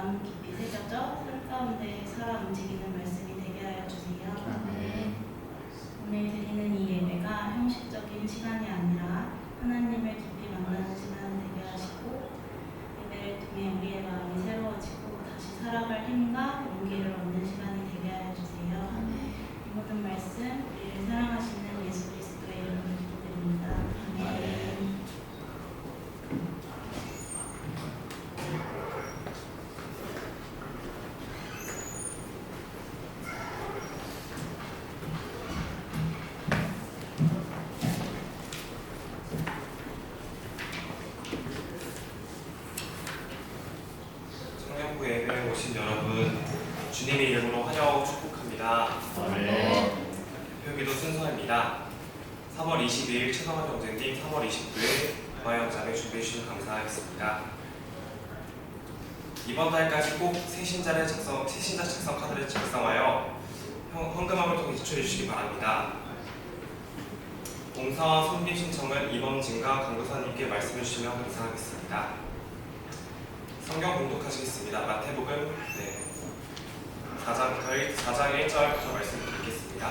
마음 깊이 새겨져 삶 가운데 살아 움직이는 말씀이 되게 하여 주세요. 아멘. 오늘 드리는 이 예배가 형식적인 시간이 아니라 하나님을 깊이 만나는 시간 되게 하시고, 예배를 통해 우리의 마음이 새로워지고 다시 살아갈 힘과 용기를 얻는 시간이 되게 하여 주세요. 이 모든 말씀 우리를 사랑하시는 예수 그리스도의 이름으로 기도드립니다. 아멘. 성령부 예배에 오신 여러분, 주님의 이름으로 환영하고 축복합니다. 아멘. 대표기도 순서입니다. 3월 22일 최성환 경제님, 3월 29일 동아영장을 준비해 주시면 감사하겠습니다. 이번 달까지 꼭 새신자 작성 카드를 작성하여 헌금함을 통해 지출해 주시기 바랍니다. 봉사와 손님 신청은 임원진과 강도사님께 말씀해 주시면 감사하겠습니다. 성경 공독하시겠습니다. 마태복음 4장 1절부터 말씀드리겠습니다.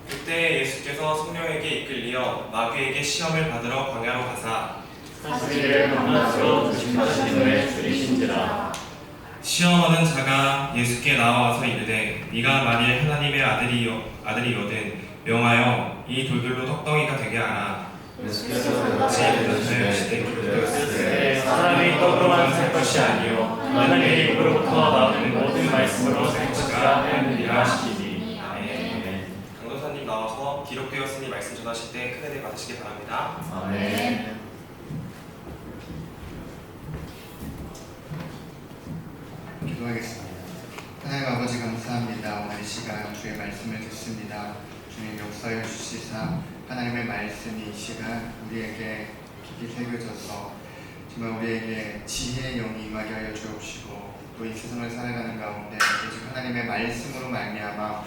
그때 예수께서 성령에게 이끌리어 마귀에게 시험을 받으러 광야로 가사 사슬을 밤낮으로 조심하시는 줄이신지라. 시험 얻은 자가 예수께 나와서 이르되 네가 만일 하나님의 아들이거든 명하여 이 돌들로 떡덩이가 되게 하라. 예수께서 대답하시되 사람이 떡으로만 살 것이 아니요 하나님의 입으로부터 나오는 모든 말씀으로 살 것이라 하느니라 하시니. 아멘. 강도사님 나와서 기록되었으니 말씀 전하실 때 큰 은혜 받으시기 바랍니다. 아멘. 기도하겠습니다. 하나님 아버지 감사합니다. 오늘 이 시간 주의 말씀을 듣습니다. 주님 역사해 주시사 하나님의 말씀이 이 시간 우리에게 깊이 새겨져서 정말 우리에게 지혜의 영이 임하게 하여 주옵시고, 또 이 세상을 살아가는 가운데 오직 하나님의 말씀으로 말미암아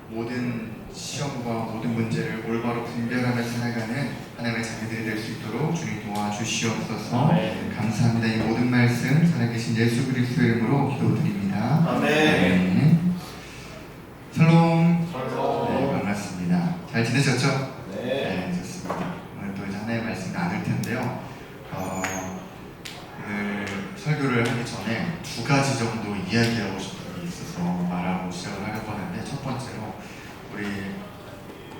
모든 시험과 모든 문제를 올바로 분별하며 살아가는 하나님의 자녀들이 될 수 있도록 주님 도와주시옵소서. 아멘. 감사합니다. 이 모든 말씀 살아계신 예수 그리스도의 이름으로 기도드립니다. 아멘. 샬롬. 샬롬. 네, 반갑습니다. 잘 지내셨죠? 네. 좋습니다. 오늘 또 이제 하나님의 말씀 나눌 텐데요. 오늘 설교를 하기 전에 두 가지 정도 이야기하고 싶은 게 있어서 말하고 시작을 하려고 하는데, 첫 번째로 우리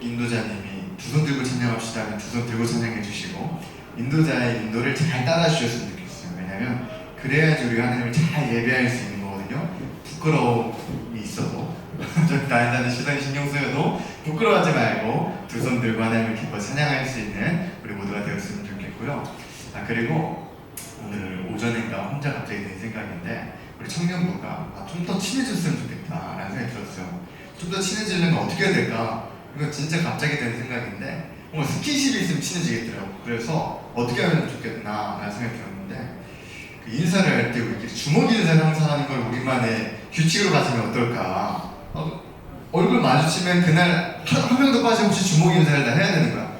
인도자님이 두 손 들고 찬양합시다 하면 두 손 들고 찬양해 주시고 인도자의 인도를 잘 따라 주셨으면 좋겠어요. 왜냐하면 그래야지 우리가 하나님을 잘 예배할 수 있는 거거든요. 부끄러움이 있어도 다른 사람 시선이 신경 쓰여도 부끄러워하지 말고 두 손 들고 하나님을 기뻐 찬양할 수 있는 우리 모두가 되었으면 좋겠고요. 그리고 오늘 오전인가 혼자 갑자기 든 생각인데, 우리 청년부가 좀 더 친해졌으면 좋겠다 라는 생각이 들었어요. 좀 더 친해지려면 어떻게 해야 될까? 이거 진짜 갑자기 든 생각인데, 뭔가 스킨십이 있으면 친해지겠더라고. 그래서 어떻게 하면 좋겠나 라는 생각이 들었는데, 그 인사를 할 때 우리끼리 주먹 인사를 항상 하는 걸 우리만의 규칙으로 가지면 어떨까? 얼굴 마주치면 그날 한 명도 빠짐없이 주먹 인사를 다 해야 되는 거야.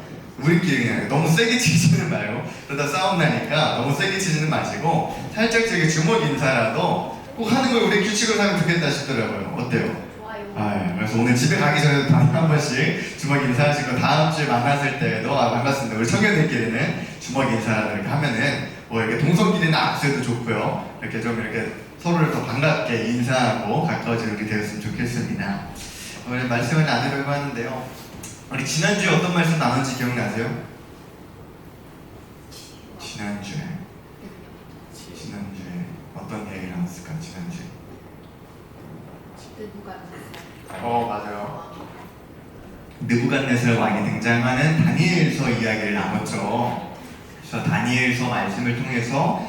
우리끼리 그냥 너무 세게 치지는 말고, 그러다 싸움 나니까 너무 세게 치지는 마시고 살짝 저기 주먹 인사라도 꼭 하는 걸 우리 규칙으로 하면 좋겠다 싶더라고요. 어때요? 좋아요. 그래서 오늘 집에 가기 전에도 한 번씩 주먹 인사하시고, 다음 주에 만났을 때도 반갑습니다. 우리 청년들끼리는 주먹 인사라도 이렇게 하면은 뭐 이렇게 동성끼리는 악수해도 좋고요. 이렇게 좀 이렇게 서로를 더 반갑게 인사하고 가까워지는 우리 되었으면 좋겠습니다. 오늘 말씀을 나누려고 하는데요. 우리 지난주에 어떤 말씀 나눴는지 기억나세요? 지난주에 어떤 얘기를 나눴을까? 지난주에 맞아요. 느부갓네살 왕이 등장하는 다니엘서 이야기를 나눴죠. 그래서 다니엘서 말씀을 통해서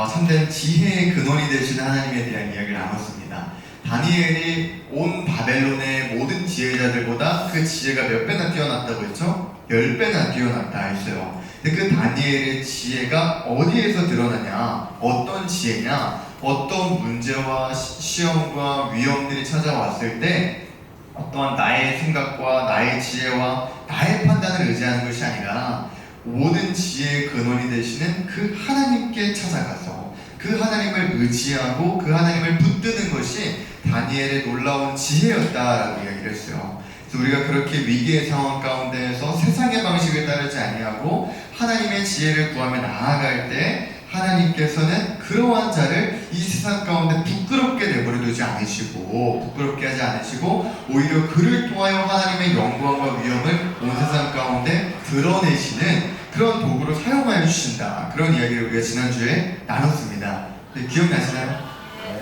참된 지혜의 근원이 되시는 하나님에 대한 이야기를 나눴습니다. 다니엘이 온 바벨론의 모든 지혜자들보다 그 지혜가 몇 배나 뛰어났다고 했죠? 10배나 뛰어났다 했어요. 근데 그 다니엘의 지혜가 어디에서 드러나냐? 어떤 지혜냐? 어떤 문제와 시험과 위험들이 찾아왔을 때 어떠한 나의 생각과 나의 지혜와 나의 판단을 의지하는 것이 아니라 모든 지혜의 근원이 되시는 그 하나님께 찾아가서 그 그 하나님을 의지하고 그 하나님을 붙드는 것이 다니엘의 놀라운 지혜였다라고 이야기를 했어요. 그래서 우리가 그렇게 위기의 상황 가운데에서 세상의 방식을 따르지 아니하고 하나님의 지혜를 구하며 나아갈 때 하나님께서는 그러한 자를 이 세상 가운데 부끄럽게 내버려 두지 않으시고 부끄럽게 하지 않으시고 오히려 그를 통하여 하나님의 영광과 위엄을 온 세상 가운데 드러내시는 그런 도구로 사용하여 주신다. 그런 이야기를 우리가 지난주에 나눴습니다. 네, 기억나시나요?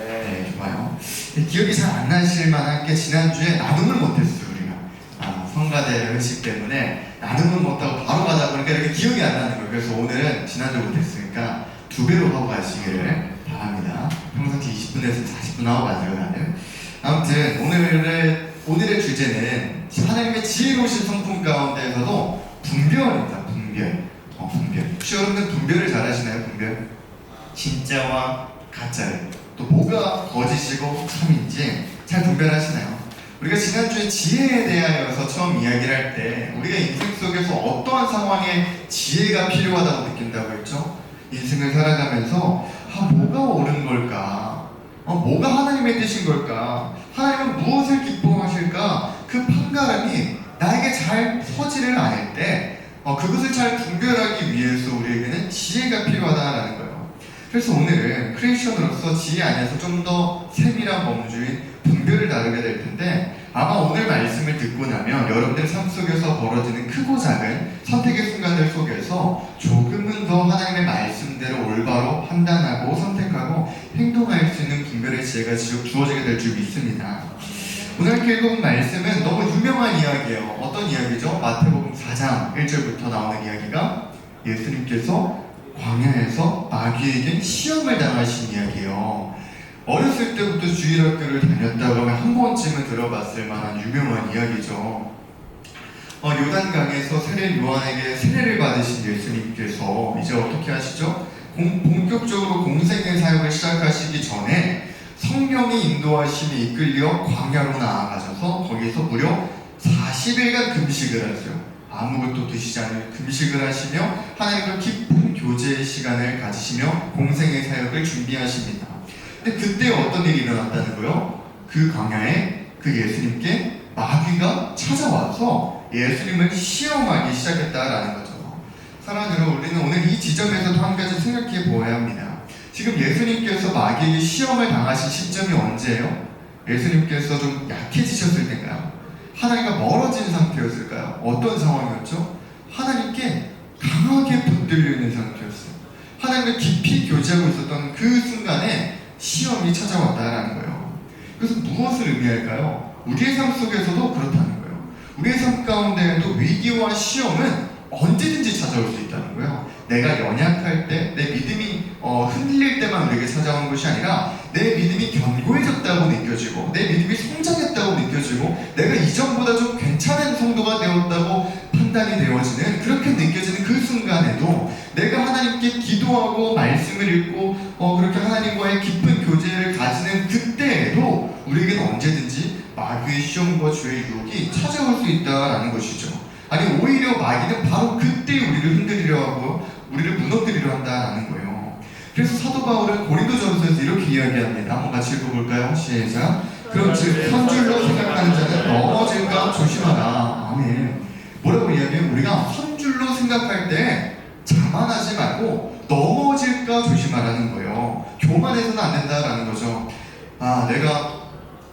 네, 좋아요. 기억이 잘 안 나실 만한 게 지난주에 나눔을 못했어요. 우리가 성가대 회식 때문에 나눔을 못하고 바로 가다 보니까 이렇게 기억이 안 나는 거예요. 그래서 오늘은 지난주 못했으니까 2배로 하고 가시기를 바랍니다. 평상시 20분에서 40분 하고 가세요, 다들. 아무튼 오늘의 주제는 하나님의 지혜로우신 성품 가운데에서도 분별입니다. 분별. 혹시 여러분들 분별을 잘 하시나요? 분별? 진짜와 가짜를, 또 뭐가 거짓이고 참인지 잘 분별하시나요? 우리가 지난주에 지혜에 대하여서 처음 이야기를 할 때 우리가 인생 속에서 어떠한 상황에 지혜가 필요하다고 느낀다고 했죠? 인생을 살아가면서 뭐가 옳은 걸까? 뭐가 하나님의 뜻인 걸까? 하나님은 무엇을 기뻐하실까? 그 판가름이 나에게 잘 서지를 않을 때 그것을 잘 분별하기 위해서 우리에게는 지혜가 필요하다라는 거예요. 그래서 오늘은 크리스천으로서 지혜 안에서 좀 더 세밀한 범주인 분별을 다루게 될 텐데 아마 오늘 말씀을 듣고 나면 여러분들 삶 속에서 벌어지는 크고 작은 선택의 순간들 속에서 조금은 더 하나님의 말씀대로 올바로 판단하고 선택하고 행동할 수 있는 분별의 지혜가 주어지게 될 줄 믿습니다. 오늘 함께 읽어본 말씀은 너무 유명한 이야기예요. 어떤 이야기죠? 마태복음 4장 1절부터 나오는 이야기가 예수님께서 광야에서 마귀에게 시험을 당하신 이야기예요. 어렸을 때부터 주일학교를 다녔다고 하면 한 번쯤은 들어봤을 만한 유명한 이야기죠. 요단강에서 세례 요한에게 세례를 받으신 예수님께서 이제 어떻게 하시죠? 본격적으로 공생의 사역을 시작하시기 전에 성령이 인도하심에 이끌려 광야로 나아가셔서 거기서 무려 40일간 금식을 하세요. 아무것도 드시지 않을 금식을 하시며 하나님과 깊은 교제의 시간을 가지시며 공생의 사역을 준비하십니다. 근데 그때 어떤 일이 일어났다는 거예요? 그 광야에 그 예수님께 마귀가 찾아와서 예수님을 시험하기 시작했다라는 거죠. 사랑하는 여러분, 우리는 오늘 이 지점에서도 한 가지 생각해 보아야 합니다. 지금 예수님께서 마귀에게 시험을 당하신 시점이 언제예요? 예수님께서 좀 약해지셨을 때인가요? 하나님과 멀어진 상태였을까요? 어떤 상황이었죠? 하나님께 강하게 붙들려 있는 상태였어요. 하나님과 깊이 교제하고 있었던 그 순간에 시험이 찾아왔다라는 거예요. 그래서 무엇을 의미할까요? 우리의 삶 속에서도 그렇다는 거예요. 우리의 삶 가운데에도 위기와 시험은 언제든지 찾아올 수 있다는 거예요. 내가 연약할 때, 내 믿음이 흔들릴 때만 우리에게 찾아오는 것이 아니라 내 믿음이 견고해졌다고 느껴지고 내 믿음이 성장했다고 느껴지고 내가 이전보다 좀 괜찮은 성도가 되었다고 판단이 되어지는, 그렇게 느껴지는 그 순간에도 내가 하나님께 기도하고 말씀을 읽고 그렇게 하나님과의 깊은 교제를 가지는 그때에도 우리에게는 언제든지 마귀의 시험과 죄의 유혹이 찾아올 수 있다는 것이죠. 아니, 오히려 마귀는 바로 그때 우리를 흔들리려 하고 우리를 무너뜨리려 한다는 거예요. 그래서 사도 바울은 고린도전서에서 이렇게 이야기합니다. 한번 같이 읽어볼까요? 시작. 그럼 즉 선줄로 생각하는 자는 넘어질까 조심하라. 아멘. 뭐라고 이야기해요? 우리가 선줄로 생각할 때 자만하지 말고 넘어질까 조심하라는 거예요. 교만해서는 안 된다라는 거죠. 내가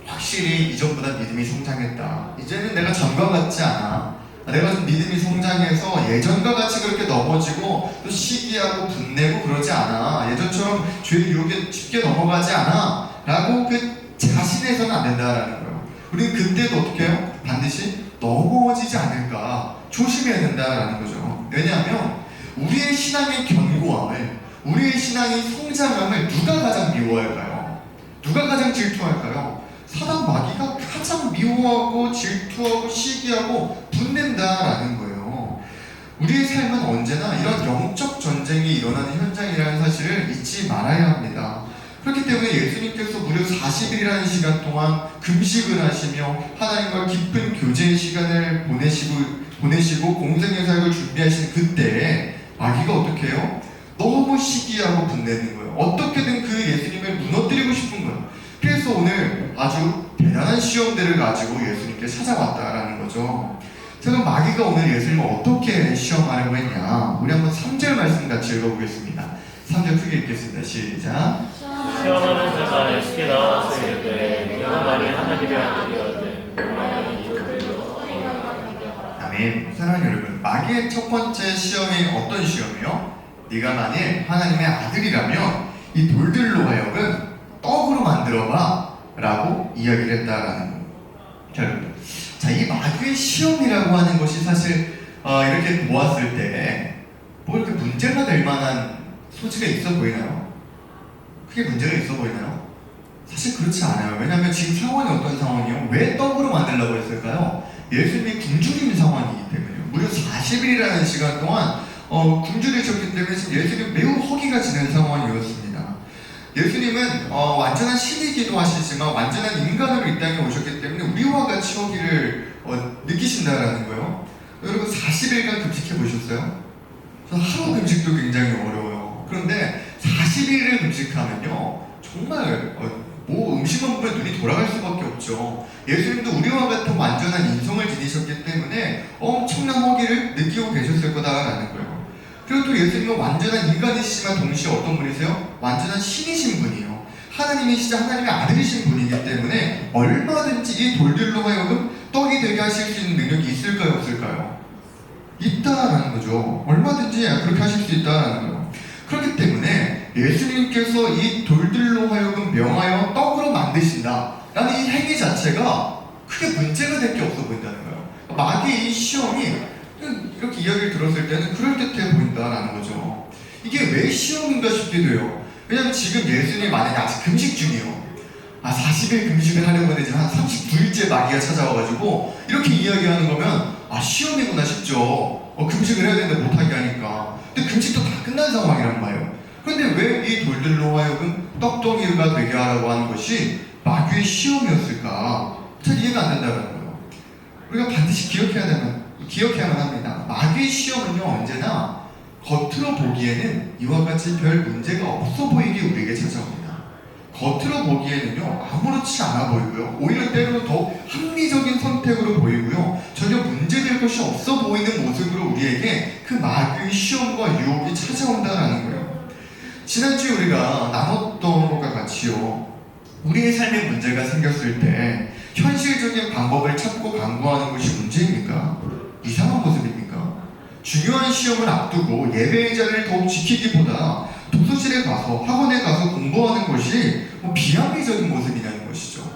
확실히 이전보다 믿음이 성장했다. 이제는 내가 전과 같지 않아. 내가 좀 믿음이 성장해서 예전과 같이 그렇게 넘어지고 또 시기하고 분내고 그러지 않아. 예전처럼 죄의 유혹에 쉽게 넘어가지 않아. 라고 그 자신해서는 안 된다라는 거예요. 우리는 그때도 어떻게 해요? 반드시 넘어지지 않을까 조심해야 된다라는 거죠. 왜냐하면 우리의 신앙의 견고함을, 우리의 신앙의 성장함을 누가 가장 미워할까요? 누가 가장 질투할까요? 사단 마귀가 가장 미워하고 질투하고 시기하고 분낸다라는 거예요. 우리의 삶은 언제나 이런 영적 전쟁이 일어나는 현장이라는 사실을 잊지 말아야 합니다. 그렇기 때문에 예수님께서 무려 40일이라는 시간 동안 금식을 하시며 하나님과 깊은 교제의 시간을 보내시고 공생의 사역을 준비하시는 그때에 마귀가 어떻게 해요? 너무 시기하고 분내는 거예요. 어떻게든 그 예수님을 무너뜨리고 싶은 거예요. 그래서 오늘 아주 대단한 시험들을 가지고 예수님께 찾아왔다라는 거죠. 자, 그럼 마귀가 오늘 예수님을 어떻게 시험하려고 했냐? 우리 한번 3절 말씀 같이 읽어보겠습니다. 3절 크게 읽겠습니다. 시작. 시험하는 자가 예수께 나와서 이르되 네가 만일 하나님의 아들이거든 명하여 이 돌들로 아멘. 사랑하는 여러분, 마귀의 첫 번째 시험이 어떤 시험이요? 네가 만일 하나님의 아들이라면 이 돌들로 하여금 떡으로 만들어봐 라고 이야기를 했다라는 거예요. 자, 여러분, 자, 이 마귀의 시험이라고 하는 것이 사실 이렇게 보았을 때 뭐 이렇게 문제가 될 만한 소지가 있어 보이나요? 크게 문제가 있어 보이나요? 사실 그렇지 않아요. 왜냐하면 지금 상황이 어떤 상황이에요? 왜 떡으로 만들려고 했을까요? 예수님이 굶주린 상황이기 때문에요. 무려 40일이라는 시간 동안 굶주리셨기 때문에 지금 예수님 매우 허기가 지는 상황이었습니다. 예수님은 완전한 신이기도 하시지만 완전한 인간으로 이 땅에 오셨기 때문에 우리와 같이 허기를 느끼신다라는 거예요. 여러분 40일간 금식해 보셨어요? 하루 금식도 굉장히 어려워요. 그런데 40일을 금식하면요 정말 뭐 음식만 보면 눈이 돌아갈 수밖에 없죠. 예수님도 우리와 같은 완전한 인성을 지니셨기 때문에 엄청난 허기를 느끼고 계셨을 거다라는 거예요. 그리고 또 예수님은 완전한 인간이시지만 동시에 어떤 분이세요? 완전한 신이신 분이에요. 하나님이시자 하나님의 아들이신 분이기 때문에 얼마든지 이 돌들로 하여금 떡이 되게 하실 수 있는 능력이 있을까요? 없을까요? 있다라는 거죠. 얼마든지 그렇게 하실 수 있다라는 거예요. 그렇기 때문에 예수님께서 이 돌들로 하여금 명하여 떡으로 만드신다라는 이 행위 자체가 크게 문제가 될 게 없어 보인다는 거예요. 마귀의 이 시험이 이렇게 이야기를 들었을 때는 그럴듯해 보인다라는 거죠. 이게 왜 시험인가 싶기도 해요. 왜냐하면 지금 예수님이 만약에 아직 금식 중이에요. 40일 금식을 하려고 했는데 한 39일째 마귀가 찾아와가지고 이렇게 이야기하는 거면 시험이구나 싶죠. 금식을 해야 되는데 못하게 하니까. 근데 금식도 다 끝난 상황이란 말이에요. 그런데 왜 이 돌들로 하여금 떡덩이가 되게 하라고 하는 것이 마귀의 시험이었을까? 잘 이해가 안 된다는 거예요. 우리가 반드시 기억해야만 합니다. 마귀의 시험은요 언제나 겉으로 보기에는 이와 같이 별 문제가 없어 보이게 우리에게 찾아옵니다. 겉으로 보기에는요 아무렇지 않아 보이고요 오히려 때로는 더 합리적인 선택으로 보이고요 전혀 문제될 것이 없어 보이는 모습으로 우리에게 그 마귀의 시험과 유혹이 찾아온다는 거예요. 지난주에 우리가 나눴던 것과 같이요 우리의 삶에 문제가 생겼을 때 현실적인 방법을 찾고 강구하는 것이 문제입니까? 이상한 모습입니까? 중요한 시험을 앞두고 예배의 자리를 더욱 지키기보다 도서실에 가서 학원에 가서 공부하는 것이 비합리적인 모습이냐는 것이죠.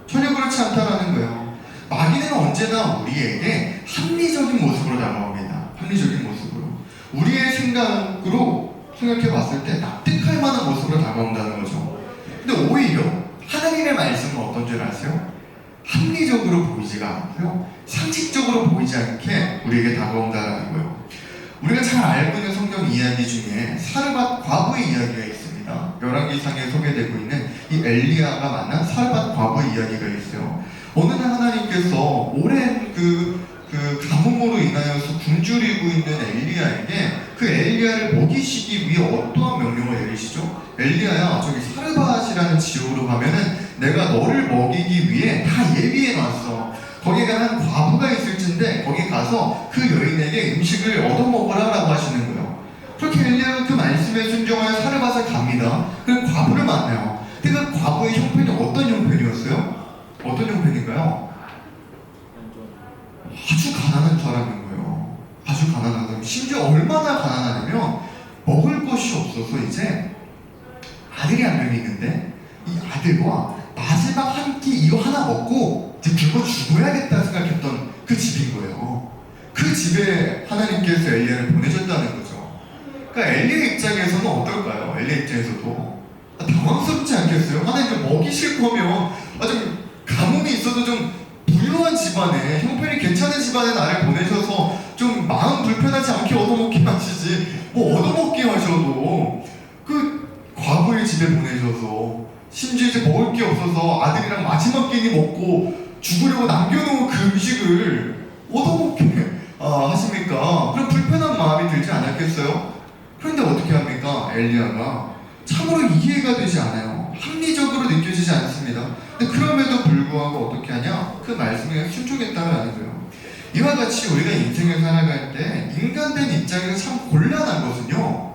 전혀 그렇지 않다라는 거예요. 마귀는 언제나 우리에게 합리적인 모습으로 다가옵니다. 합리적인 모습으로 우리의 생각으로 생각해 봤을 때 납득할 만한 모습으로 다가온다는 거죠. 근데 오히려 하나님의 말씀은 어떤 줄 아세요? 합리적으로 보이지가 않고요 상식적으로 보이지 않게 우리에게 다가온다는 거예요. 우리가 잘 알고 있는 성경 이야기 중에 사르밧 과부의 이야기가 있습니다. 열왕기상에 소개되고 있는 이 엘리야가 만난 사르밧 과부의 이야기가 있어요. 어느 날 하나님께서 오랜 그 가뭄으로 인하여서 굶주리고 있는 엘리야에게 그 엘리야를 먹이시기 위해 어떠한 명령을 내리시죠? 엘리야야 저기 사르밧이라는 지역으로 가면은 내가 너를 먹이기 위해 다 예비해 놨어. 거기에 한 과부가 있을 텐데 거기 가서 그 여인에게 음식을 얻어먹으라라고 하시는 거예요. 그렇게 엘리야가 그 말씀에 순종하여 사르밧을 갑니다. 그 과부를 만나요. 근데 그 과부의 형편이 어떤 형편이었어요? 어떤 형편인가요? 아주 가난한 사람인 거예요. 아주 가난한 사람. 심지어 얼마나 가난하냐면 먹을 것이 없어서 이제 아들이 한 명이 있는데 이 아들과 마지막 한 끼 이거 하나 먹고 이제 굶어 죽어야겠다 생각했던 그 집인 거예요. 그 집에 하나님께서 엘리야를 보내셨다는 거죠. 그러니까 엘리야 입장에서는 어떨까요? 엘리야 입장에서도 당황스럽지 않겠어요? 하나님 먹이실 거면 좀 가뭄이 있어도 좀 부유한 집안에 형편이 괜찮은 집안에 나를 보내셔서 좀 마음 불편하지 않게 얻어먹게 하시지 뭐 얻어먹게 하셔도 그 과부의 집에 보내셔서 심지어 이제 먹을 게 없어서 아들이랑 마지막 끼니 먹고 죽으려고 남겨놓은 그 음식을 얻어먹게 하십니까? 그럼 불편한 마음이 들지 않았겠어요? 그런데 어떻게 합니까? 엘리야가 참으로 이해가 되지 않아요. 합리적으로 느껴지지 않습니다. 근데 그럼에도 불구하고 어떻게 하냐? 그 말씀에 순종했다는 거예요. 이와 같이 우리가 인생을 살아갈 때 인간된 입장에서 참 곤란한 것은요,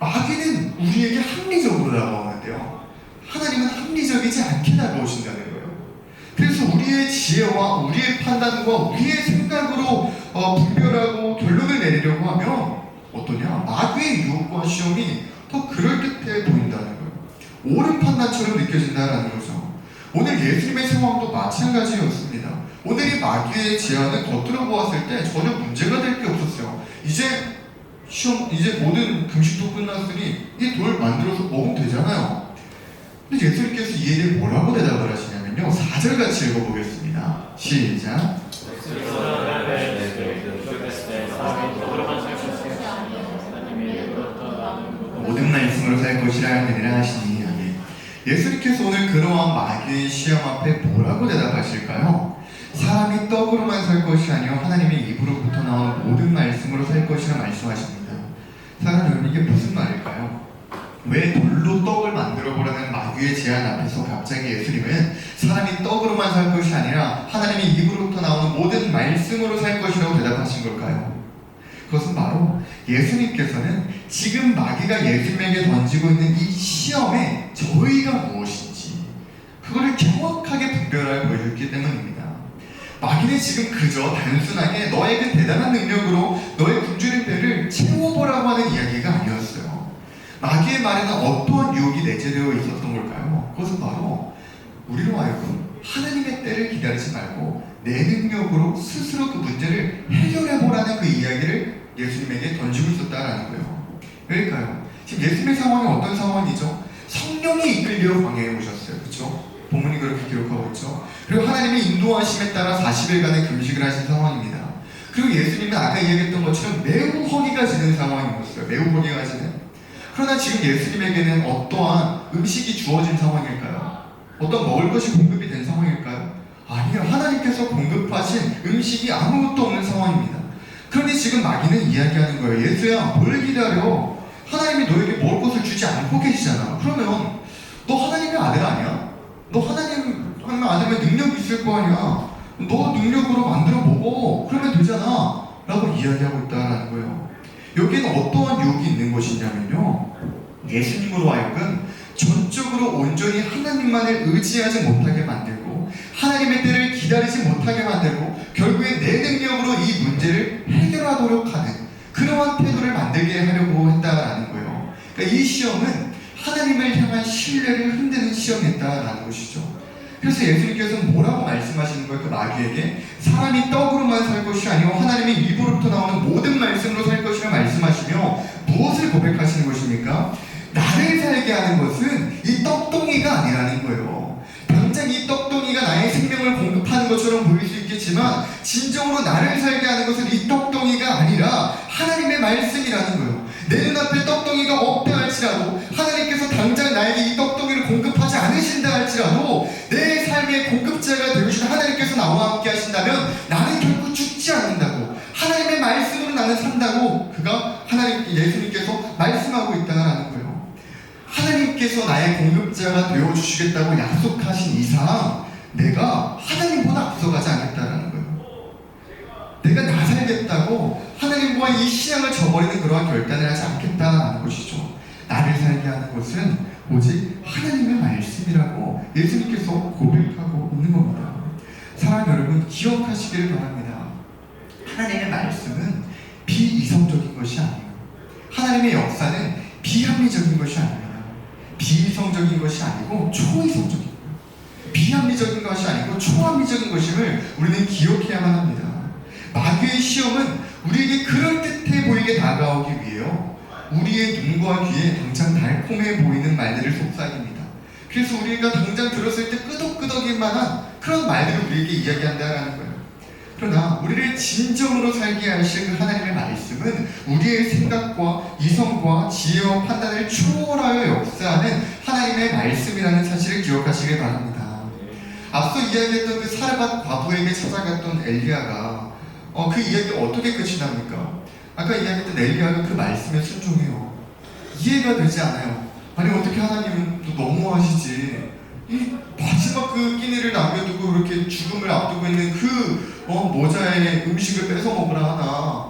마귀는 우리에게 합리적으로 다가오는데요, 하나님은 합리적이지 않게 다가오신다는 거예요. 그래서 우리의 지혜와 우리의 판단과 우리의 생각으로 분별하고 결론을 내리려고 하면 어떠냐? 마귀의 유혹과 시험이 더 그럴듯해 보인다는 거예요. 옳은 판단처럼 느껴진다는 거죠. 오늘 예수님의 상황도 마찬가지였습니다. 오늘 이 마귀의 제안을 겉으로 보았을 때 전혀 문제가 될 게 없었어요. 이제 모든 금식도 끝났으니 이 돌 만들어서 먹으면 되잖아요. 근데 예수님께서 이에 대해 뭐라고 대답을 하시냐면요, 4절 같이 읽어보겠습니다. 시작. 모든 말씀으로 살 것이라 하느니라 하시니. 아멘. 예수님께서 오늘 그러한 마귀의 시험 앞에 뭐라고 대답하실까요? 사람이 떡으로만 살 것이 아니요 하나님의 입으로부터 나오는 모든 말씀으로 살 것이라 말씀하십니다. 사랑하는 여러분, 이게 무슨 말일까요? 왜 돌로 떡을 만들어 보라는 마귀의 제안 앞에서 갑자기 예수님은 사람이 떡으로만 살 것이 아니라 하나님의 입으로부터 나오는 모든 말씀으로 살 것이라고 대답하신 걸까요? 그것은 바로 예수님께서는 지금 마귀가 예수님에게 던지고 있는 이 시험에 저희가 무엇인지 그거를 정확하게 분별하여 보여줬기 때문입니다. 마귀는 지금 그저 단순하게 너의 그 대단한 능력으로 너의 굶주린 배를 채워보라고 하는 이야기가 아니었어요. 마귀의 말에는 어떠한 유혹이 내재되어 있었던 걸까요? 그것은 바로 우리로 하여금 하나님의 때를 기다리지 말고 내 능력으로 스스로 그 문제를 해결해보라는 그 이야기를 예수님에게 던지고 있었다라는 거예요. 왜일까요? 지금 예수님의 상황이 어떤 상황이죠? 성령이 이끌려 광야에 오셨어요. 그렇죠? 본문이 그렇게 기록하고 있죠. 그리고 하나님의 인도하심에 따라 40일간의 금식을 하신 상황입니다. 그리고 예수님은 아까 이야기했던 것처럼 매우 허기가 지는 상황이었어요. 매우 허기가 지는. 그러나 지금 예수님에게는 어떠한 음식이 주어진 상황일까요? 어떤 먹을 것이 공급이 된 상황일까요? 아니요. 하나님께서 공급하신 음식이 아무것도 없는 상황입니다. 그런데 지금 마귀는 이야기하는 거예요. 예수야, 뭘 기다려? 하나님이 너에게 먹을 것을 주지 않고 계시잖아. 그러면 너 하나님의 아들 아니야? 너 하나님의 아들면 능력이 있을 거 아니야? 너 능력으로 만들어 먹어. 그러면 되잖아. 라고 이야기하고 있다는 거예요. 여기에는 어떠한 유혹이 있는 것이냐면요, 예수님으로 하여금 전적으로 온전히 하나님만을 의지하지 못하게 만들고 하나님의 때를 기다리지 못하게 만들고 결국에 내 능력으로 이 문제를 해결하도록 하는 그러한 태도를 만들게 하려고 했다라는 거예요. 그러니까 이 시험은 하나님을 향한 신뢰를 흔드는 시험이었다라는 것이죠. 그래서 예수님께서는 뭐라고 말씀하시는 거예요? 그 마귀에게 사람이 떡으로만 살 것이 아니고 하나님의 입으로부터 나오는 모든 말씀으로 살 것이라 말씀하시며 무엇을 고백하시는 것입니까? 나를 살게 하는 것은 이 떡덩이가 아니라는 거예요. 당장 이 떡덩이가 나의 생명을 공급하는 것처럼 보일 수 있겠지만 진정으로 나를 살게 하는 것은 이 떡덩이가 아니라 하나님의 말씀이라는 거예요. 내 눈앞에 떡덩이가 없다 할지라도 하나님께서 당장 나에게 이 떡덩이를 공급하지 않으신다 할지라도 내 삶의 공급자가 되시는 하나님께서 나와 함께 하신다면 나는 결코 죽지 않는다고, 하나님의 말씀으로 나는 산다고 그가 예수님께서 말씀하고 있다는 거예요. 하나님께서 나의 공급자가 되어주시겠다고 약속하신 이상 내가 하나님보다 앞서가지 않겠다는 거예요. 내가 나 살겠다고 하나님과 이 신앙을 저버리는 그러한 결단을 하지 않겠다는 것이죠. 나를 살게 하는 것은 오직 하나님의 말씀이라고 예수님께서 고백하고 있는 겁니다. 사랑하는 여러분, 기억하시기를 바랍니다. 하나님의 말씀은 비이성적인 것이 아니에요. 하나님의 역사는 비합리적인 것이 아닙니다. 비이성적인 것이 아니고 초이성적인 거예요. 비합리적인 것이 아니고 초합리적인 것임을 우리는 기억해야만 합니다. 마귀의 시험은 우리에게 그럴듯해 보이게 다가오기 위해요, 우리의 눈과 귀에 당장 달콤해 보이는 말들을 속삭입니다. 그래서 우리가 당장 들었을 때 끄덕끄덕일 만한 그런 말들을 우리에게 이야기한다는 거예요. 그러나 우리를 진정으로 살게 하실 그 하나님의 말씀은 우리의 생각과 이성과 지혜와 판단을 초월하여 역사하는 하나님의 말씀이라는 사실을 기억하시길 바랍니다. 앞서 이야기했던 그 사르밧 과부에게 찾아갔던 엘리야가 그 이야기가 어떻게 끝이 납니까? 아까 이야기했던 엘리야가 그 말씀에 순종해요. 이해가 되지 않아요. 아니 어떻게 하나님은 또 너무하시지? 이 마지막 그 끼니를 남겨두고 이렇게 죽음을 앞두고 있는 그 모자에 음식을 뺏어 먹으라 하나?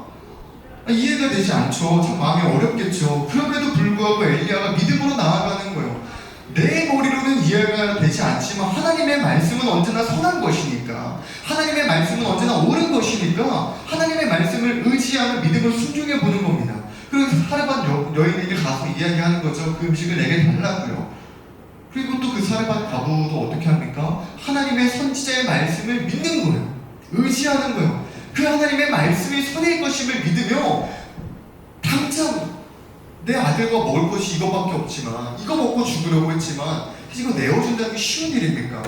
이해가 되지 않죠. 참 마음이 어렵겠죠. 그럼에도 불구하고 엘리야가 믿음으로 나아가는 거예요. 내 머리로는 이해가 되지 않지만 하나님의 말씀은 언제나 선한 것이니까, 하나님의 말씀은 언제나 옳은 것이니까 하나님의 말씀을 의지하는 믿음을 순종해 보는 겁니다. 그래서 사르밧 여인에게 가서 이야기하는 거죠. 그 음식을 내게 달라고요. 그리고 또 그 사르밧 과부도 어떻게 합니까? 하나님의 선지자의 말씀을 믿는 거예요. 의지하는 거예요. 그 하나님의 말씀이 선일 것임을 믿으며 당장 내 아들과 먹을 것이 이거밖에 없지만 이거 먹고 죽으려고 했지만 이거 내어준다는 게 쉬운 일입니까?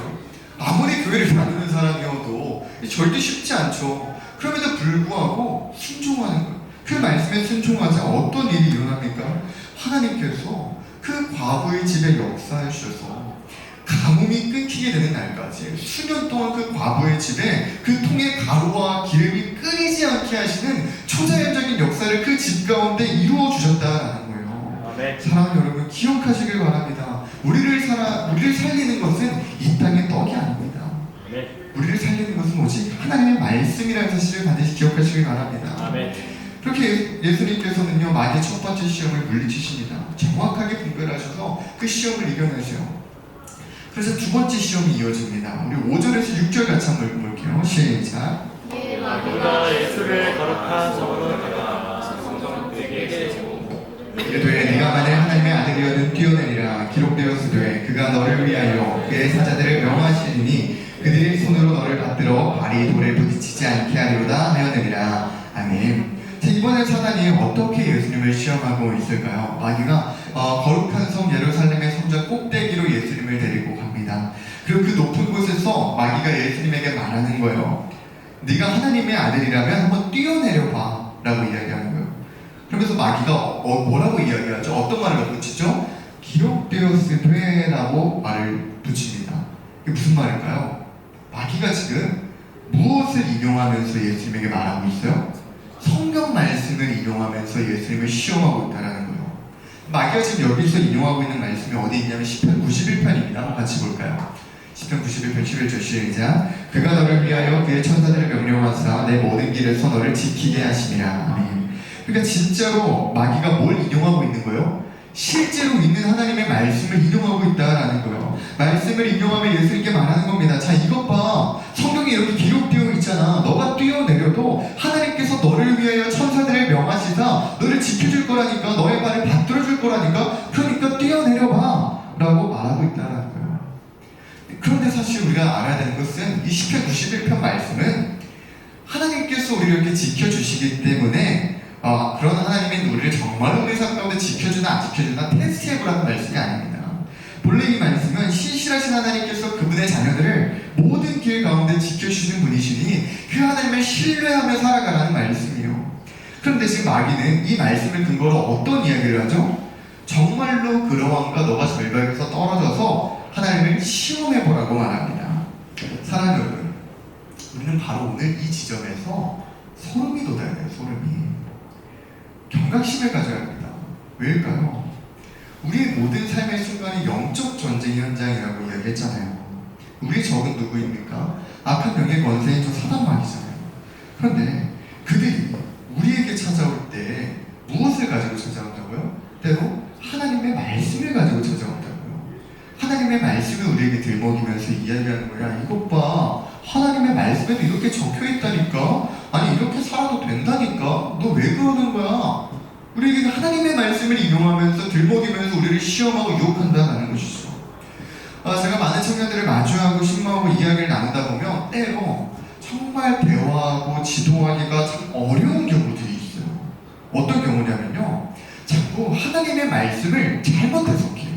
아무리 교회를 다니는 사람이어도 절대 쉽지 않죠. 그럼에도 불구하고 순종하는 거예요. 그 말씀에 순종하자 어떤 일이 일어납니까? 하나님께서 그 과부의 집에 역사해 주셔서 가뭄이 끊기게 되는 날까지 수년 동안 그 과부의 집에 그 통에 가루와 기름이 끊이지 않게 하시는 초자연적인 역사를 그 집 가운데 이루어 주셨다라는 거예요. 아멘. 사랑하는 여러분, 기억하시길 바랍니다. 우리를 살리는 것은 이 땅의 떡이 아닙니다. 아멘. 우리를 살리는 것은 오직 하나님의 말씀이라는 사실을 반드시 기억하시길 바랍니다. 아멘. 그렇게 예수님께서는요, 마귀의 첫 번째 시험을 물리치십니다. 정확하게 분별하셔서 그 시험을 이겨내세요. 그래서 두 번째 시험이 이어집니다. 우리 5절에서 6절 같이 한번 볼게요. 시작. 마귀가 예수를 거룩한 성으로 데려가 성전에게 세우고 이르되 네가 만일 하나님의 아들이어든 뛰어내리라. 기록되었으되 그가 너를 위하여 그의 사자들을 명하시리니 그들이 손으로 너를 받들어 발이 돌에 부딪히지 않게 하리로다 하였느니라. 아멘. 자, 이번에 사단이 어떻게 예수님을 시험하고 있을까요? 마귀가 거룩한 성 예루살렘의 성전 꼭대기로 예수님을 데리고 갑니다. 그리고 그 높은 곳에서 마귀가 예수님에게 말하는 거예요. 네가 하나님의 아들이라면 한번 뛰어내려봐 라고 이야기하는 거예요. 그러면서 마귀가 뭐라고 이야기하죠? 어떤 말을 붙이죠? 기록되었으되 라고 말을 붙입니다. 이게 무슨 말일까요? 마귀가 지금 무엇을 인용하면서 예수님에게 말하고 있어요? 성경 말씀을 인용하면서 예수님을 시험하고 있다는 거예요. 마귀가 지금 여기서 인용하고 있는 말씀이 어디 있냐면 시편 91편입니다. 한번 같이 볼까요? 시편 91편 11절 시작. 그가 너를 위하여 그의 천사들을 명령하사 내 모든 길에서 너를 지키게 하심이라. 아멘. 그러니까 진짜로 마귀가 뭘 인용하고 있는 거예요? 실제로 있는 하나님의 말씀을 인용하고 있다라는 거예요. 말씀을 인용하며 예수님께 말하는 겁니다. 자, 이것 봐. 성경에 이렇게 기록되어 있잖아. 너가 뛰어내려도 하나님께서 너를 위하여 천사들을 명하시사 너를 지켜줄 거라니까, 너의 발을 받들어줄 거라니까, 그러니까 뛰어내려봐 라고 말하고 있다는 거예요. 그런데 사실 우리가 알아야 되는 것은 이 시편 91편 말씀은 하나님께서 우리를 이렇게 지켜주시기 때문에 그런 하나님의 우리를 정말로 우리 삶 가운데 지켜주나 안 지켜주나 테스트해보라는 말씀이 아닙니다. 본래 이 말씀은 신실하신 하나님께서 그분의 자녀들을 모든 길 가운데 지켜주시는 분이시니 그 하나님을 신뢰하며 살아가라는 말씀이에요. 그런데 지금 마귀는 이 말씀을 근거로 어떤 이야기를 하죠? 정말로 그러한가 너가 절벽에서 떨어져서 하나님을 시험해보라고 말합니다. 사랑하는 여러분, 우리는 바로 오늘 이 지점에서 소름이 돋아야 돼요. 소름이. 경각심을 가져야 합니다. 왜일까요? 우리의 모든 삶의 순간이 영적 전쟁 현장이라고 이야기했잖아요. 우리의 적은 누구입니까? 악한 영의 권세인 저 사단마귀잖아요. 그런데 그들이 우리에게 찾아올 때 무엇을 가지고 찾아온다고요? 때로 하나님의 말씀을 가지고 찾아온다고요. 하나님의 말씀을 우리에게 들먹이면서 이야기하는 거야. 이것 봐. 하나님의 말씀에도 이렇게 적혀있다니까? 아니 이렇게 살아도 된다니까? 너 왜 그러는 거야? 우리에게 하나님의 말씀을 인용하면서 들먹이면서 우리를 시험하고 유혹한다는 것이죠. 제가 많은 청년들을 마주하고 신마하고 이야기를 나누다 보면 때로 정말 대화하고 지도하기가 참 어려운 경우들이 있어요. 어떤 경우냐면요, 자꾸 하나님의 말씀을 잘못 해석해요.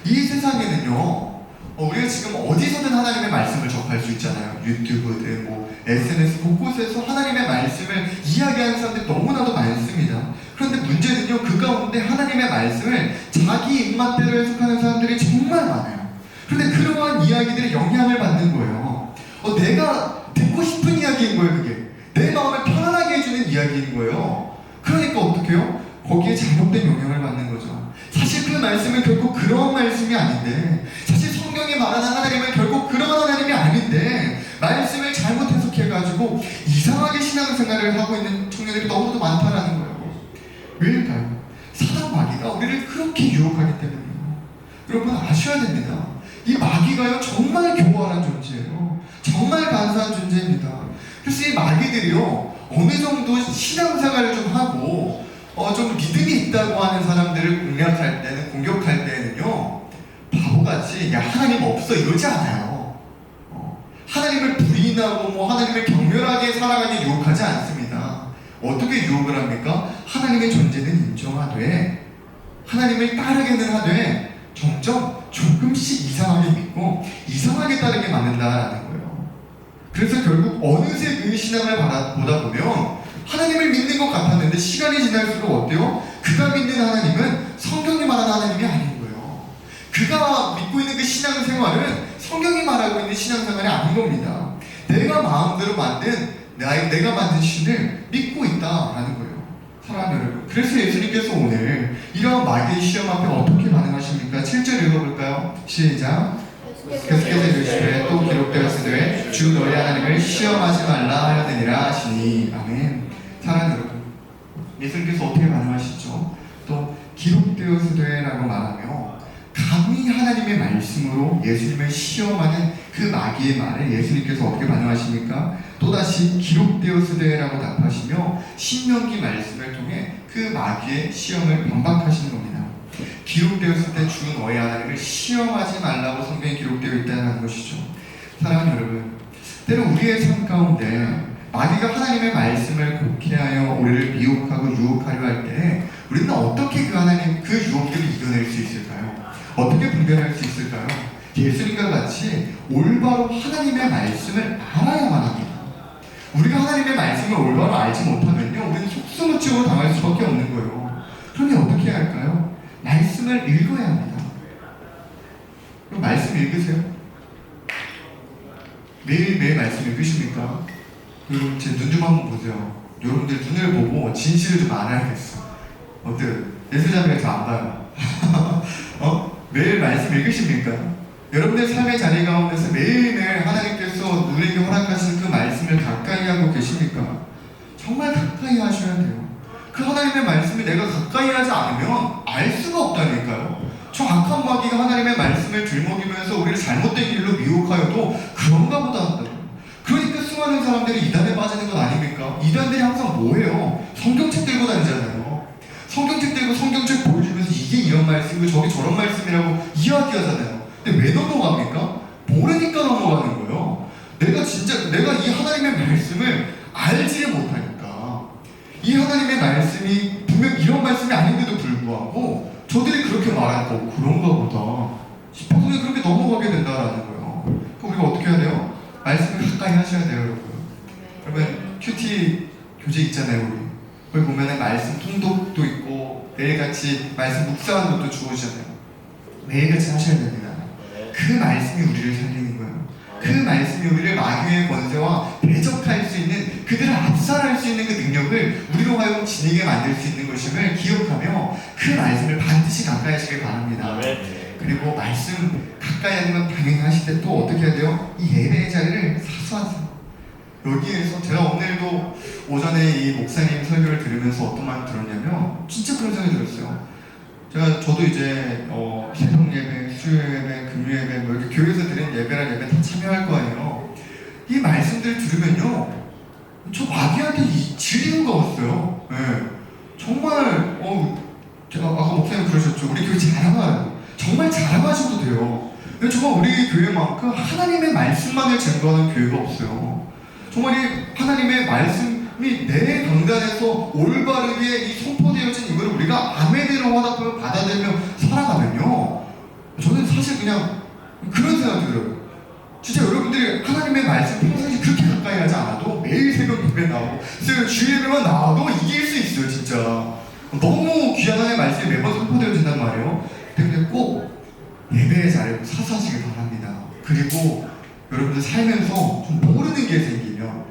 이 세상에는요, 우리가 지금 어디서든 하나님의 말씀을 접할 수 있잖아요. 유튜브든 뭐 SNS 곳곳에서 하나님의 말씀을 이야기하는 사람들이 너무나도 많습니다. 그런데 문제는요, 그 가운데 하나님의 말씀을 자기 입맛대로 해석하는 사람들이 정말 많아요. 그런데 그러한 이야기들에 영향을 받는 거예요. 내가 듣고 싶은 이야기인 거예요. 그게 내 마음을 편안하게 해주는 이야기인 거예요. 그러니까 어떻게 해요? 거기에 잘못된 영향을 받는 거죠. 사실 그 말씀은 결국 그런 말씀이 아닌데, 사실 성경이 말하는 하나님은 결국 그런 하나님이 아닌데, 말씀을 잘못 해석해가지고 이상하게 신앙생활을 하고 있는 청년들이 너무도 많다라는 거예요. 왜일까요? 사단 마귀가 우리를 그렇게 유혹하기 때문이에요. 여러분 아셔야 됩니다. 이 마귀가요 정말 교활한 존재예요. 정말 간사한 존재입니다. 그래서 이 마귀들이요 어느 정도 신앙생활을 좀 하고 좀 믿음이 있다고 하는 사람들을 공격할 때는요 바보같이 야 하나님 없어 이러지 않아요. 하나님을 부인하고 뭐 하나님을 격렬하게 살아가게 유혹하지 않습니다. 어떻게 유혹을 합니까? 하나님의 존재는 인정하되 하나님을 따르게는 하되 점점 조금씩 이상하게 믿고 이상하게 따르게 만든다라는 거예요. 그래서 결국 어느새 그 신앙을 보다 보면 하나님을 믿는 것 같았는데 시간이 지날수록 어때요? 그가 믿는 하나님은 성경이 말하는 하나님이 아닌 거예요. 그가 믿고 있는 그 신앙생활은 성경이 말하고 있는 신앙생활이 아닌 겁니다. 내가 마음대로 내가 만든 신을 믿고 있다라는 거예요. 사랑하는 여러분, 그래서 예수님께서 오늘 이런 마귀의 시험 앞에 어떻게 반응하십니까? 7절 읽어볼까요? 시작. 계속해서 이르시되 또 기록되었으되 주 너희 하나님을 시험하지 말라 하였느니라 하시니. 아멘. 사랑하는 여러분, 예수님께서 어떻게 반응하시죠? 또 기록되었으되라고 말하며 감히 하나님의 말씀으로 예수님을 시험하는 그 마귀의 말에 예수님께서 어떻게 반응하십니까? 또다시 기록되었으되라고 답하시며 신명기 말씀을 통해 그 마귀의 시험을 반박하시는 겁니다. 기록되었을 때 주 너희 하나님을 시험하지 말라고 성경에 기록되어 있다는 것이죠. 사랑하는 여러분, 때로 우리의 삶 가운데 마귀가 하나님의 말씀을 곡해하여 우리를 미혹하고 유혹하려 할 때 우리는 어떻게 그 유혹들을 이겨낼 수 있을까요? 어떻게 분별할 수 있을까요? 예수님과 같이 올바로 하나님의 말씀을 알아야만 합니다. 우리가 하나님의 말씀을 올바로 알지 못하면요 우리는 속수무책으로 당할 수밖에 없는 거예요. 그러니 어떻게 해야 할까요? 말씀을 읽어야 합니다. 그럼 말씀 읽으세요? 매일매일 말씀 읽으십니까? 여러분 제 눈 좀 한번 보세요. 여러분들 눈을 보고 진실을 좀 알아야겠어. 어때요? 예수자매가 저 안 봐요. 매일 말씀 읽으십니까? 여러분의 삶의 자리 가운데서 매일매일 하나님께서 우리에게 허락하신 그 말씀을 가까이 하고 계십니까? 정말 가까이 하셔야 돼요. 그 하나님의 말씀을 내가 가까이 하지 않으면 알 수가 없다니까요. 저 악한 마귀가 하나님의 말씀을 들먹이면서 우리를 잘못된 길로 미혹하여도 그런가 보다 한다고. 그러니까 수많은 사람들이 이단에 빠지는 건 아닙니까? 이단들이 항상 뭐예요? 성경책 들고 다니잖아요. 성경책 들고 성경책 보여주면서 이게 이런 말씀이고 저게 저런 말씀이라고 이야기하잖아요. 근데 왜 넘어갑니까? 모르니까 넘어가는 거예요. 내가 이 하나님의 말씀을 알지를 못하니까 이 하나님의 말씀이 분명 이런 말씀이 아닌데도 불구하고 저들이 그렇게 말하고 그런가 보다 싶어서 그냥 그렇게 넘어가게 된다라는 거예요. 그럼 우리가 어떻게 해야 돼요? 말씀을 가까이 하셔야 돼요, 여러분. 여러분 큐티 교재 있잖아요, 우리. 거기 보면은 말씀 통독도 있고 매일같이 말씀 묵상하는 것도 주어지잖아요. 매일같이 하셔야 됩니다. 그 말씀이 우리를 살리는 거예요. 그 말씀이 우리를 마귀의 권세와 대적할 수 있는, 그들을 압살할 수 있는 그 능력을 우리로 하여금 지니게 만들 수 있는 것임을 기억하며 그 말씀을 반드시 가까이 하시길 바랍니다. 그리고 말씀 가까이 하는 건 당연히 하실 때 또 어떻게 해야 돼요? 이 예배의 자리를 사수하세요. 여기에서 제가 오늘도 오전에 이 목사님 설교를 들으면서 어떤 마음이 들었냐면 진짜 그런 생각이 들었어요. 저도 이제 새벽 예배, 수요 예배, 금요 예배 뭐 이렇게 교회에서 드린 예배랑 예배 다 참여할 거 아니에요. 이 말씀들 들으면요 저 마귀한테 지리는 거 없어요. 네. 정말 제가 아까 목사님 그러셨죠. 우리 교회 자랑하라고. 정말 자랑하셔도 돼요. 근데 정말 우리 교회만큼 하나님의 말씀만을 증거하는 교회가 없어요. 정말 이 하나님의 말씀이 내 강단에서 올바르게 이 선포되어진 이걸 우리가 아멘으로 화답하며 받아들며 살아가면요 저는 사실 그냥 그런 생각이 들어요. 진짜 여러분들이 하나님의 말씀 평상시 그렇게 가까이 하지 않아도 매일 새벽 예배 나오고 주일 예배만 나와도 이길 수 있어요. 진짜 너무 귀한 하나님의 말씀이 매번 선포되어진단 말이에요. 근데 꼭 예배의 자리를 사수하시길 바랍니다. 그리고 여러분들 살면서 좀 모르는 게 생기면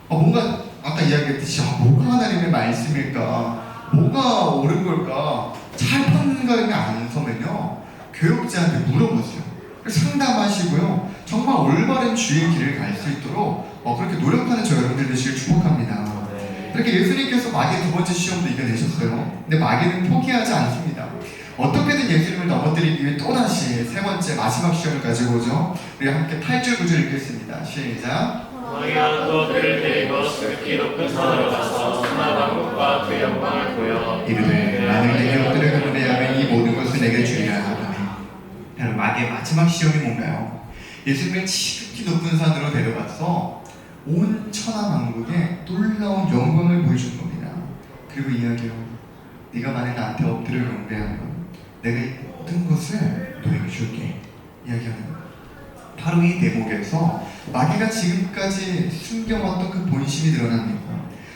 뭔가 아까 이야기했듯이 뭐가 하나님의 말씀일까 뭐가 옳은 걸까? 잘 판가름이 안 서면요, 교육자한테 물어보세요. 상담하시고요, 정말 올바른 주의 길을 갈 수 있도록 그렇게 노력하는 저 여러분들 되시길 축복합니다. 이렇게 예수님께서 마귀의 두 번째 시험도 이겨내셨어요. 근데 마귀는 포기하지 않습니다. 어떻게든 예수님을 넘어뜨리기 위해 또다시 세 번째 마지막 시험을 가지고 오죠. 우리 함께 8절 9절 읽겠습니다. 시작. 마귀가 또 그를 데리고 수높이 높은 산으로 가서 천하만국과 그 영광을 보여 이르되 나는 내게 엎드려 경배하면 이 모든 것을 내게 주리라 하더니. 여러분, 마귀의 마지막 시험이 뭔가요? 예수님을 지극히 높은 산으로 데려가서 온 천하만국에 놀라운 영광을 보여준 겁니다. 그리고 이야기해요. 네가 만약 나한테 엎드려 경배하면 내가 이 모든 것을 너에게 줄게. 이야기하는 거예요. 바로 이 대목에서 마귀가 지금까지 숨겨왔던 그 본심이 드러납니다.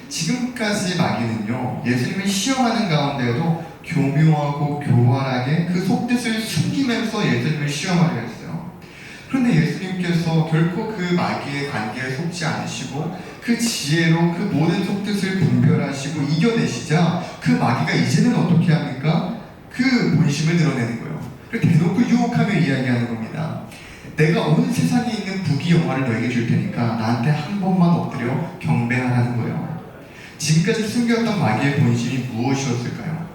지금까지 마귀는요, 예수님을 시험하는 가운데에도 교묘하고 교활하게 그 속뜻을 숨기면서 예수님을 시험하려 했어요. 그런데 예수님께서 결코 그 마귀의 관계에 속지 않으시고 그 지혜로 그 모든 속뜻을 분별하시고 이겨내시자 그 마귀가 이제는 어떻게 합니까? 그 본심을 드러내는 거예요. 대놓고 유혹하며 이야기하는 겁니다. 내가 온 세상에 있는 부귀 영화를 너에게 줄 테니까 나한테 한 번만 엎드려 경배하라는 거예요. 지금까지 숨겼던 마귀의 본심이 무엇이었을까요?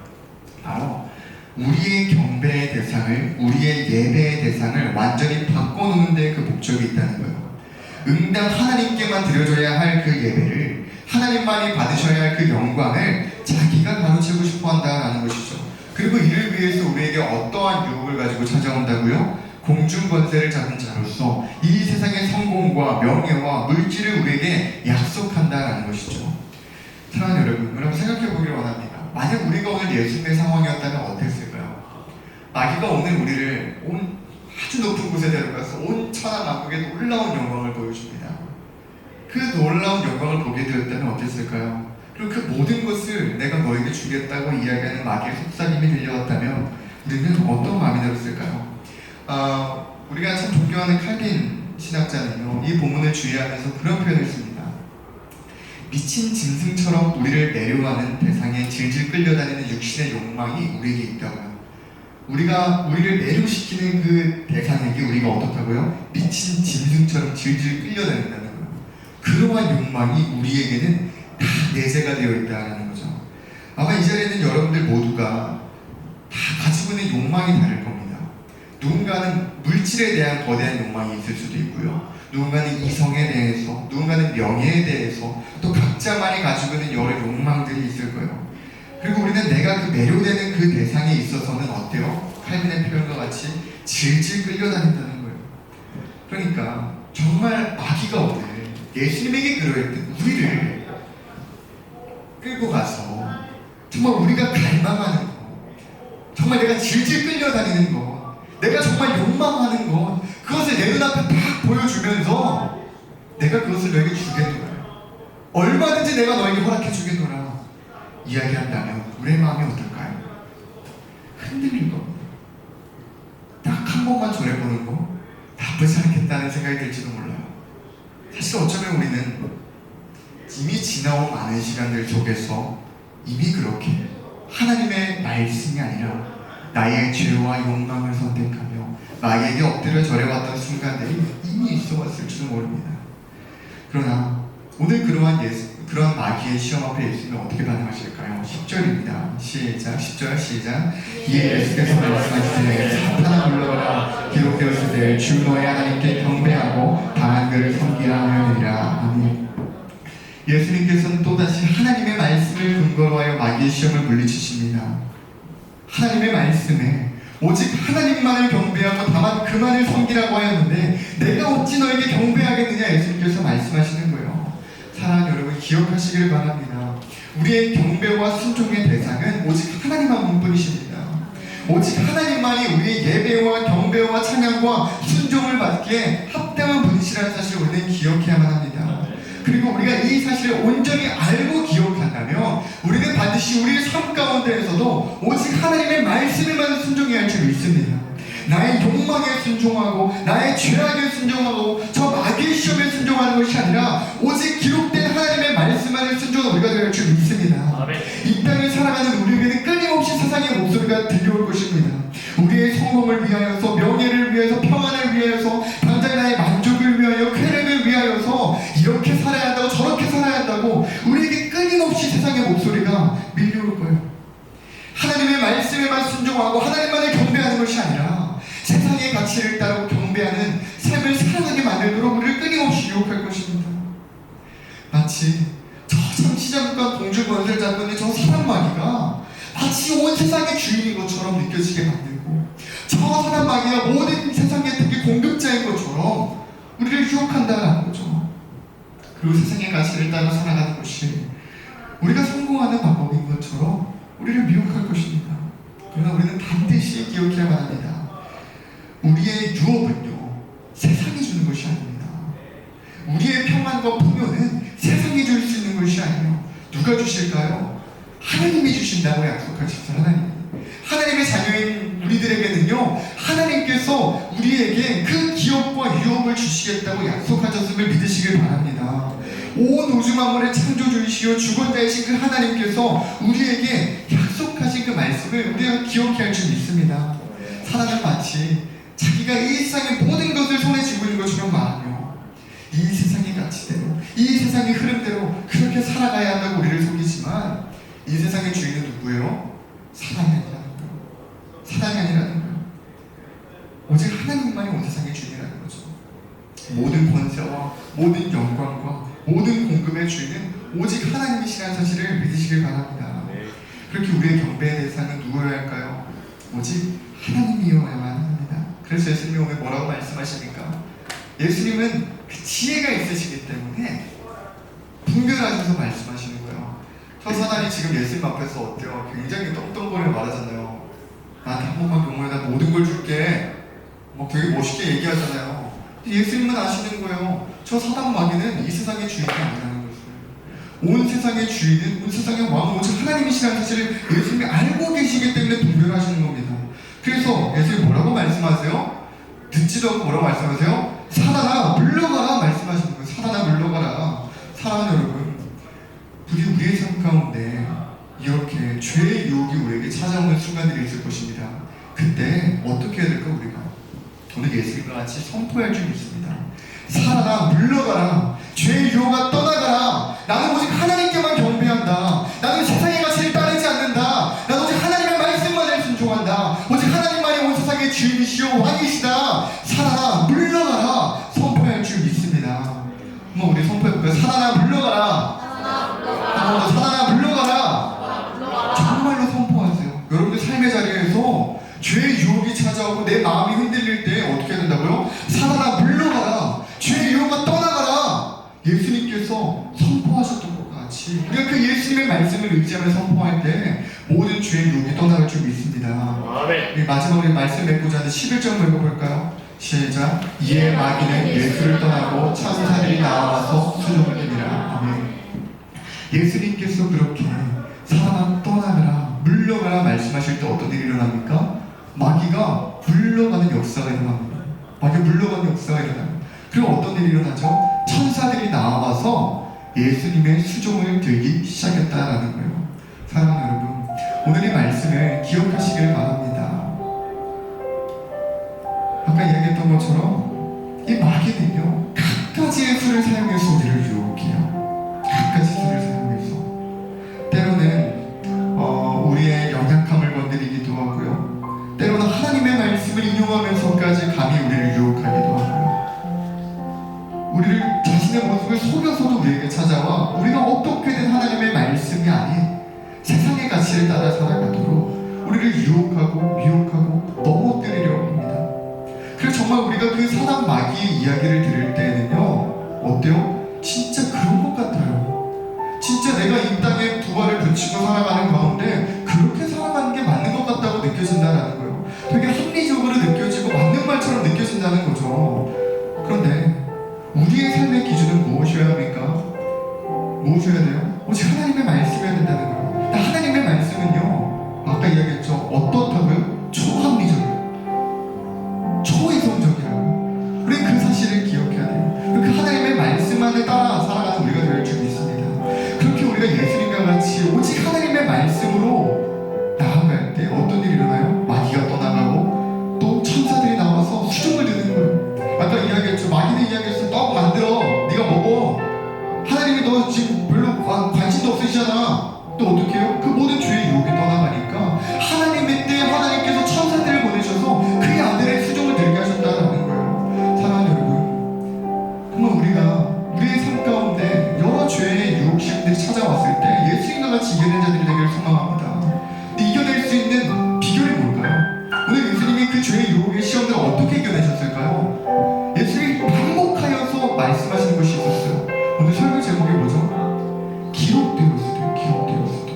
바로 우리의 경배의 대상을, 우리의 예배의 대상을 완전히 바꿔놓는 데 그 목적이 있다는 거예요. 응당 하나님께만 드려줘야 할 그 예배를, 하나님만이 받으셔야 할 그 영광을 자기가 가로채고 싶어 한다는 것이죠. 그리고 이를 위해서 우리에게 어떠한 유혹을 가지고 찾아온다고요? 공중 권세를 잡은 자로서 이 세상의 성공과 명예와 물질을 우리에게 약속한다는 것이죠. 사랑하는 여러분 생각해 보기를 원합니다. 만약 우리가 오늘 예수님의 상황이었다면 어땠을까요? 마귀가 오늘 우리를 아주 높은 곳에 데려가서 온 천하만국에 놀라운 영광을 보여줍니다. 그 놀라운 영광을 보게 되었다면 어땠을까요? 그리고 그 모든 것을 내가 너에게 주겠다고 이야기하는 마귀의 속삭임이 들려왔다면 우리는 어떤 마음이 들었을까요? 우리가 참 존경하는 칼빈 신학자는요, 이 본문을 주의하면서 그런 표현을 씁니다. 미친 짐승처럼 우리를 매료하는 대상에 질질 끌려다니는 육신의 욕망이 우리에게 있다고요. 우리를 매료시키는 그 대상에게 우리가 어떻다고요? 미친 짐승처럼 질질 끌려다닌다는 거예요. 그러한 욕망이 우리에게는 다 내재가 되어 있다는 거죠. 아마 이 자리에 있는 여러분들 모두가 다 가지고 있는 욕망이 다를 겁니다. 누군가는 물질에 대한 거대한 욕망이 있을 수도 있고요. 누군가는 이성에 대해서, 누군가는 명예에 대해서, 또 각자만이 가지고 있는 여러 욕망들이 있을 거예요. 그리고 우리는 내가 그 매료되는 그 대상에 있어서는 어때요? 칼빈의 표현과 같이 질질 끌려다닌다는 거예요. 그러니까 정말 마귀가 오늘 예수님에게 그러했던 우리를 끌고 가서 정말 우리가 갈망하는 거, 정말 내가 질질 끌려다니는 거, 내가 정말 욕망하는 것, 그것을 내 눈앞에 딱 보여주면서 내가 그것을 너에게 주겠노라, 얼마든지 내가 너에게 허락해 주겠노라 이야기한다면 우리의 마음이 어떨까요? 흔들릴 겁니다. 딱 한 번만 전해보는 거 나쁘지 않겠다는 생각이 들지도 몰라요. 사실 어쩌면 우리는 이미 지나온 많은 시간들 속에서 이미 그렇게 하나님의 말씀이 아니라 나의 죄와 욕망을 선택하며 나에게 엎드려 절해왔던 순간들이 이미 있어왔을지도 모릅니다. 그러나 오늘 그러한 마귀의 시험 앞에 예수님은 어떻게 반응하실까요? 10절입니다. 시작. 10절 시작. 이에 예수께서 말씀하시되 사탄아 물러가라, 기록되었을 때 주 너의 하나님께 경배하고 당한 그를 섬기라 하느니라. 아멘. 예수님께서는 또다시 하나님의 말씀을 근거로 하여 마귀의 시험을 물리치십니다. 하나님의 말씀에 오직 하나님만을 경배하고 다만 그만을 섬기라고 하였는데 내가 어찌 너에게 경배하겠느냐 예수님께서 말씀하시는 거예요. 사랑하는 여러분, 기억하시기를 바랍니다. 우리의 경배와 순종의 대상은 오직 하나님 한 분뿐이십니다. 오직 하나님만이 우리의 예배와 경배와 찬양과 순종을 받기에 합당한 분이시라는 사실을 우리는 기억해야만 합니다. 그리고 우리가 이 사실을 온전히 알고 기억한다면 우리는 반드시 우리의 삶 가운데에서도 오직 하나님의 말씀에만 순종해야 할 줄 믿습니다. 나의 욕망에 순종하고 나의 죄악에 순종하고 저 마귀의 시험에 순종하는 것이 아니라 오직 기록된 하나님의 말씀만을 순종하는 우리가 되어야 할 줄 믿습니다. 아멘. 이 땅을 살아가는 명예를 위하여서, 명예를 위해서, 평안을 위하여서, 당장 나의 만족을 위하여, 쾌락을 위하여서 이렇게 살아야 한다고, 저렇게 살아야 한다고 우리에게 끊임없이 세상의 목소리가 밀려올 거예요. 하나님의 말씀에만 순종하고 하나님만을 경배하는 것이 아니라 세상의 가치를 따르고 경배하는 삶을 살아가게 만들도록 우리를 끊임없이 유혹할 것입니다. 마치 저 잠시 잠깐 동줄 권세를 잡고 있는 저 사람마귀가 마치 온 세상의 주인인 것처럼 느껴지게 만들고, 저 사람마귀가 모든 세상의 특히 공급자인 것처럼 우리를 유혹한다는 거죠. 그리고 세상의 가치를 따라 살아가는 것이 우리가 성공하는 방법인 것처럼 우리를 미혹할 것입니다. 그러나 우리는 반드시 기억해야만 합니다. 우리의 유업은요, 세상이 주는 것이 아닙니다. 우리의 평안과 풍요는 세상이 줄 수 있는 것이 아니에요. 누가 주실까요? 하나님이 주신다고 약속하셨죠. 하나님의 자녀인 우리들에게는요, 하나님께서 우리에게 그 기업과 유업을 주시겠다고 약속하셨음을 믿으시길 바랍니다. 온 우주 만물의 창조주이시오 주권자이신 그 하나님께서 우리에게 약속하신 그 말씀을 우리가 기억해야 할 줄 믿습니다. 사단은 마치 자기가 이 세상의 모든 것을 손에 쥐고 있는 것처럼 말하며 이 세상의 가치대로, 이 세상의 흐름대로 그렇게 살아가야 한다고 우리를 속이지만, 이 세상의 주인은 누구예요? 사단이 아니라는 거예요. 사단이 아니라는 거예요. 오직 하나님만이 온 세상의 주인이라는 거죠. 모든 권세와 모든 영광과 모든 공급의 주인은 오직 하나님이시라는 사실을 믿으시길 바랍니다. 그렇게 우리의 경배의 대상은 누구여야 할까요? 오직 하나님이어야만 합니다. 그래서 예수님이 오늘 뭐라고 말씀하십니까? 예수님은 그 지혜가 있으시기 때문에 분별하셔서 말씀하시는 거예요. 저 사단이 지금 예수님 앞에서 어때요? 굉장히 떵떵거리며 말하잖아요. 나한테 한 번만 경험해라, 모든 걸 줄게. 뭐 되게 멋있게 얘기하잖아요. 예수님은 아시는 거예요. 저 사단 마귀는 이 세상의 주인이 아니라는 것을. 온 세상의 주인은, 온 세상의 왕은 오직 하나님이시라는 사실을 예수님이 알고 계시기 때문에 분별하시는 겁니다. 그래서 예수님이 뭐라고 말씀하세요? 듣지도 않고 뭐라고 말씀하세요? 사단아 물러가라 말씀하시는 거예요. 사단아 물러가라. 사랑하는 여러분, 부디 우리의 삶 가운데 이렇게 죄의 유혹이 우리에게 찾아오는 순간들이 있을 것입니다. 그때 어떻게 해야 될까? 우리가 오늘 예수님과 같이 선포할 줄 믿습니다. 사단아 물러가라. 죄의 유혹아 떠나가라. 나는 오직 하나님께만 경배한다. 나는 세상의 가치를 따르지 않는다. 나는 오직 하나님의 말씀만을 순종한다. 오직 하나님만이 온 세상의 주인이시오 왕이시다. 사단아 물러가라. 선포할 줄 믿습니다. 한번 우리 선포해볼까요? 사단아 물러가라. 한번 더 사단아 물러가라. 정말로 선포하세요. 여러분들 삶의 자리에서 죄의 유혹이 찾아오고 내 마음이 흔들릴 때 어떻게 해야 된다고요? 사단아 물러가라. 죄의 유혹아 떠나가라. 예수님께서 선포하셨던 것 같이 우리가 그 예수님의 말씀을 의지하며 선포할 때 모든 죄의 유혹이 떠나갈 줄 믿습니다. 아멘. 우리 마지막으로 말씀 맺고자 하는 11절 읽어볼까요? 시작. 이에 마귀는 예수를 떠나고 천사들이 나와서 수종을 내리라. 아멘. 예수님께서 그렇게 사단아 떠나가라, 물러가라 말씀하실 때 어떤 일이 일어납니까? 마귀가 물러가는 역사가 일어납니다. 마귀가 물러가는 역사가 일어납니다. 그리고 어떤 일이 일어나죠? 천사들이 나와서 예수님의 수종을 들기 시작했다라는 거예요. 사랑하는 여러분, 오늘 이 말씀을 기억하시길 바랍니다. 아까 이야기했던 것처럼 이 마귀는요, 갖가지의 수를 사용해서 우리를 유혹해요. 갖가지 수를 사용해서 때로는 우리의 연약함을 건드리기도 하고요, 때로는 하나님의 말씀을 인용하면서까지 감히 우리를 유혹하기도 하고요, 우리를 자신의 모습을 속여서도 우리에게 찾아와 우리가 어떻게든 하나님의 말씀이 아닌 세상의 가치를 따라 살아가도록 우리를 유혹하고 미혹하고 넘어뜨리려고 합니다. 그래서 정말 우리가 그 사단 마귀의 이야기를 들을 때에는요, 어때요? 진짜 그런 것 같아요. 진짜 내가 이 땅에 두 발을 붙이고 살아가는 가운데 그렇게 살아가는 게 맞는 것 같다고 느껴진다는 거예요. 되게 합리적으로 느껴지고 맞는 말처럼 느껴진다는 거죠. 그런데 우리의 삶의 기준은 무엇이어야 합니까? 무엇이어야 돼요? 오직 하나님의 말씀이어야 된다는 거예요. 하나님의 말씀은요, 아까 이야기했죠. 어떻다고요? 초합리적이에요. 초이성적이라고요. 우리 그 사실을 기억해야 돼요. 그 하나님의 말씀만을 따라 살아가는 우리가 될 줄 믿습니다. 그렇게 우리가 예수님과 같이 오직 하나님의 말씀으로 나아갈 때 어떤 일이 일어나요? 마귀가 떠나가고 또 천사들이 찾아왔을 때 예수님과 같이 이겨낸 자들이 되기를 소망합니다. 근데 이겨낼 수 있는 비결이 뭘까요? 오늘 예수님이 그 죄의 유혹의 시험들을 어떻게 이겨내셨을까요? 예수님이 반복하여서 말씀하시는 것이 있었어요. 오늘 설교 제목이 뭐죠? 기록되었을 때, 기록되었을 때,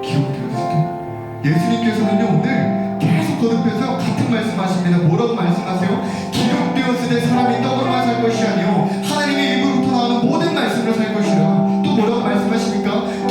기록되었을 때. 예수님께서는요 오늘 계속 거듭해서 같은 말씀하십니다. 뭐라고 말씀하세요? 기록되었을 때 사람이 떡으로만 살 것이 아니요 하나님의 입으로부터 나오는 모든 말씀으로 살 것이라. 또 뭐라고 말씀하십니까?